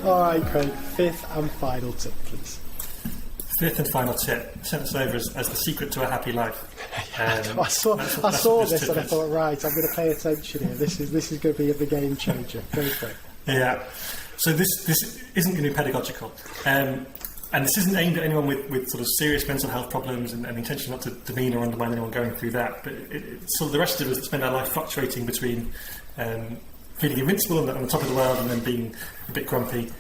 All right, Craig, fifth and final tip, please. Fifth and final tip, sent this over as the secret to a happy life. I saw this and I thought, right, I'm going to pay attention here. This is going to be the game changer. Go for it. Yeah. So this isn't going to be pedagogical. And this isn't aimed at anyone with sort of serious mental health problems and the intention not to demean or undermine anyone going through that. But it's sort of the rest of us that spend our life fluctuating between feeling invincible on the top of the world and then being a bit grumpy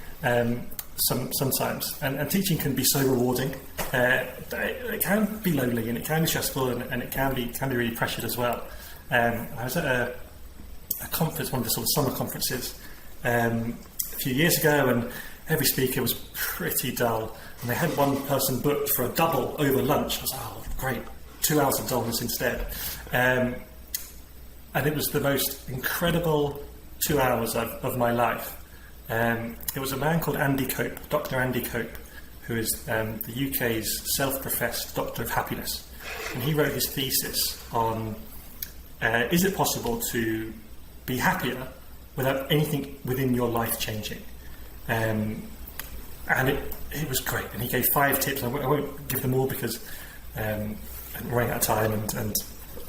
sometimes. And teaching can be so rewarding. It can be lonely and it can be stressful and it can be really pressured as well. I was at a conference, one of the sort of summer conferences, a few years ago, and every speaker was pretty dull, and they had one person booked for a double over lunch. I was like, oh great, 2 hours of dullness instead. And it was the most incredible 2 hours of my life. It was a man called Andy Cope, Dr. Andy Cope, who is the UK's self-professed Doctor of Happiness, and he wrote his thesis on is it possible to be happier without anything within your life changing. And it was great, and he gave 5 tips. I won't give them all because I'm running out of time and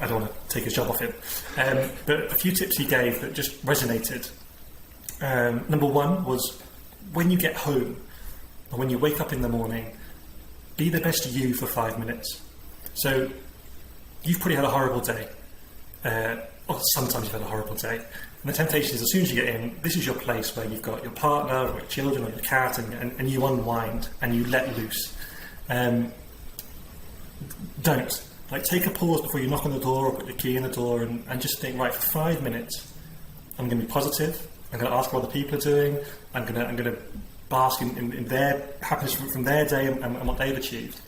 I don't want to take his job off him. But a few tips he gave that just resonated. Number 1 was, when you get home or when you wake up in the morning, be the best you for 5 minutes. So you've probably had a horrible day, or sometimes you've had a horrible day. And the temptation is, as soon as you get in, this is your place where you've got your partner or your children or your cat, and you unwind and you let loose. Don't. Take a pause before you knock on the door or put your key in the door and just think, right, for 5 minutes, I'm going to be positive. I'm going to ask what other people are doing. I'm going to bask in their happiness from their day and what they've achieved.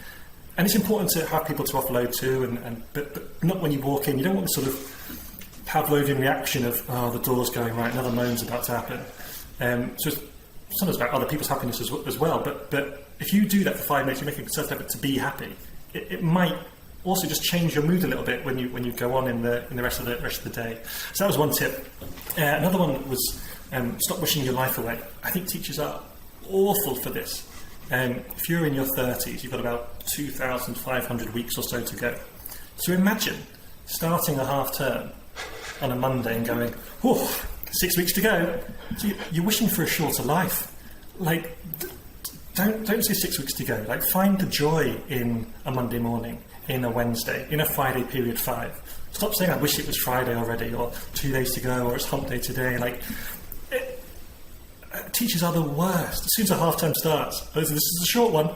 And it's important to have people to offload to, but not when you walk in. You don't want the sort of Pavlovian reaction of, oh, the door's going, right, another moan's about to happen. So it's sometimes about other people's happiness as well. But if you do that for 5 minutes, you make a concerted effort to be happy. It might also just change your mood a little bit when you go on in the rest of the day. So that was one tip. Another one was stop wishing your life away. I think teachers are awful for this. If you're in your 30s, you've got about 2,500 weeks or so to go. So imagine starting a half term on a Monday and going, oh, 6 weeks to go. So you're wishing for a shorter life. Don't say 6 weeks to go. Find the joy in a Monday morning, in a Wednesday, in a Friday period 5. Stop saying, I wish it was Friday already, or 2 days to go, or it's hump day today. Teachers are the worst. As soon as a half term starts, this is a short one.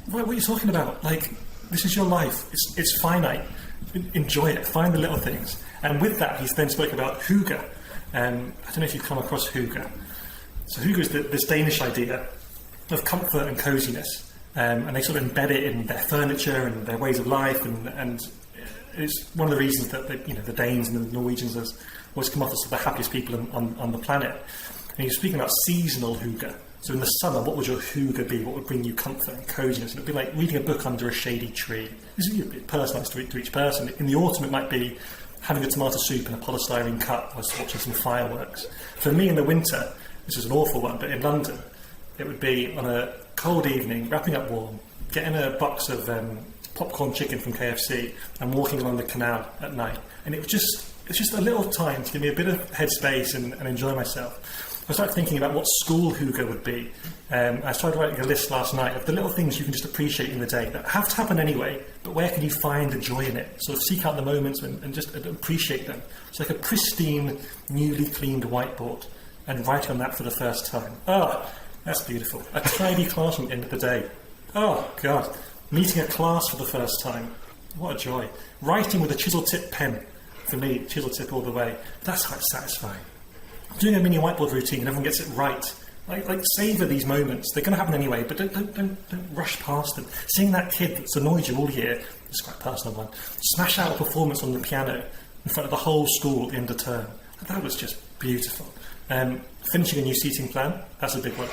What are you talking about? This is your life. It's finite. Enjoy it. Find the little things. And with that, he's then spoke about hygge. I don't know if you've come across hygge. So hygge is this Danish idea of comfort and coziness, and they sort of embed it in their furniture and their ways of life, and it's one of the reasons that the Danes and the Norwegians has always come off as the happiest people on the planet. And he was speaking about seasonal hygge. So in the summer, what would your hygge be? What would bring you comfort and coziness? And it would be like reading a book under a shady tree. This is personalised to each person. In the autumn, it might be having a tomato soup in a polystyrene cup whilst watching some fireworks. For me, in the winter, this is an awful one, but in London, it would be on a cold evening, wrapping up warm, getting a box of popcorn chicken from KFC and walking along the canal at night. And it's just a little time to give me a bit of headspace and enjoy myself. I started thinking about what school hygge would be. I started writing a list last night of the little things you can just appreciate in the day that have to happen anyway, but where can you find the joy in it? Sort of seek out the moments and just appreciate them. It's like a pristine, newly cleaned whiteboard and writing on that for the first time. Oh, that's beautiful. A tidy classroom at the end of the day. Oh, God. Meeting a class for the first time. What a joy. Writing with a chisel tip pen. For me, chisel tip all the way. That's quite satisfying. Doing a mini whiteboard routine and everyone gets it right. Savour these moments. They're going to happen anyway, but don't rush past them. Seeing that kid that's annoyed you all year, it's quite a personal one, smash out a performance on the piano in front of the whole school at the end of term. That was just beautiful. Finishing a new seating plan, that's a big one.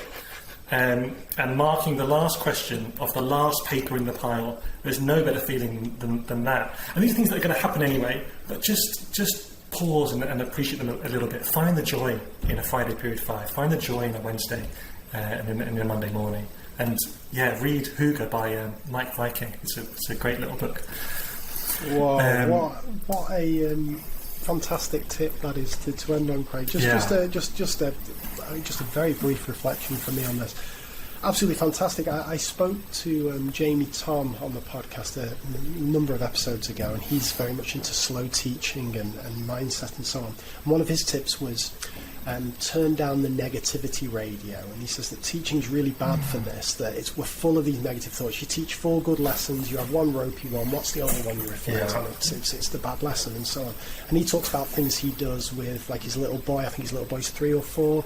And marking the last question of the last paper in the pile. There's no better feeling than that. And these are things that are going to happen anyway, but just pause and appreciate them a little bit. Find the joy in a Friday period 5. Find the joy in a Wednesday. in the Monday morning. And yeah, read Hygge by Mike Viking. It's a great little book. Wow, what a fantastic tip that is to end on, Craig. Just a very brief reflection from me on this. Absolutely fantastic. I spoke to Jamie Tom on the podcast a number of episodes ago, and he's very much into slow teaching and mindset and so on. And one of his tips was turn down the negativity radio. And he says that teaching's really bad for this, that we're full of these negative thoughts. You teach 4 good lessons, you have one ropey one, what's the only one you reflect on? It's the bad lesson and so on. And he talks about things he does with like his little boy. I think his little boy's 3 or 4.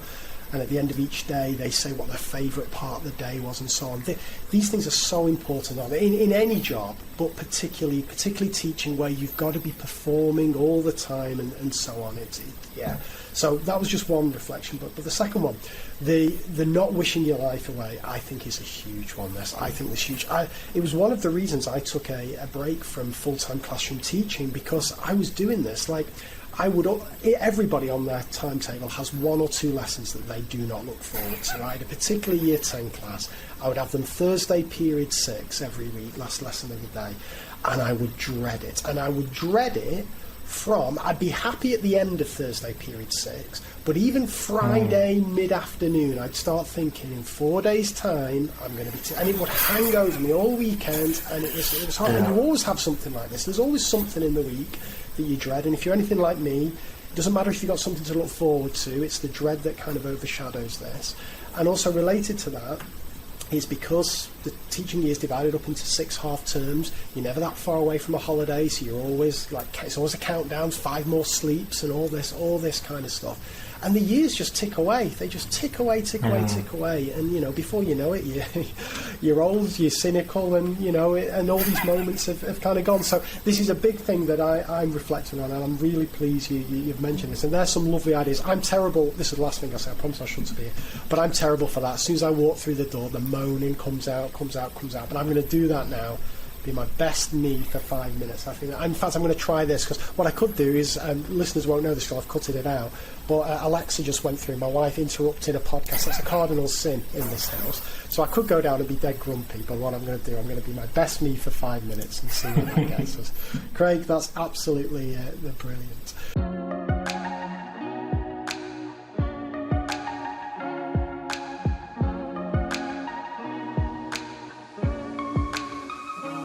And at the end of each day, they say what their favourite part of the day was and so on. These things are so important in any job, but particularly teaching, where you've got to be performing all the time and so on. So that was just one reflection. But the second one, the not wishing your life away, I think is a huge one. It was one of the reasons I took a break from full-time classroom teaching, because I was doing this like. Everybody on their timetable has 1 or 2 lessons that they do not look forward to. I had a particular Year 10 class. I would have them Thursday period 6 every week, last lesson of the day, and I would dread it. And I would dread it I'd be happy at the end of Thursday period 6, but even Friday mid-afternoon, I'd start thinking, in 4 days' time, I'm going to be... and it would hang over me all weekend, and it was hard. And you always have something like this. There's always something in the week that you dread, and if you're anything like me, it doesn't matter if you've got something to look forward to, it's the dread that kind of overshadows this. And also related to that is because the teaching year is divided up into 6 half terms, you're never that far away from a holiday, so you're always like, it's always a countdown, 5 more sleeps and all this kind of stuff. And the years just tick away. They just tick away. And, before you know it, you're old, you're cynical, and, and all these moments have kind of gone. So this is a big thing that I'm reflecting on, and I'm really pleased you've mentioned this. And there's some lovely ideas. I'm terrible. This is the last thing I say. I promise I shouldn't be here. But I'm terrible for that. As soon as I walk through the door, the moaning comes out. But I'm going to do that now. Be my best me for 5 minutes. I think. In fact, I'm going to try this, because what I could do is, listeners won't know this because I've cutted it out, but Alexa just went through. My wife interrupted a podcast. That's a cardinal sin in this house. So I could go down and be dead grumpy, but what I'm going to do, I'm going to be my best me for 5 minutes and see what that gets us. Craig, that's absolutely brilliant.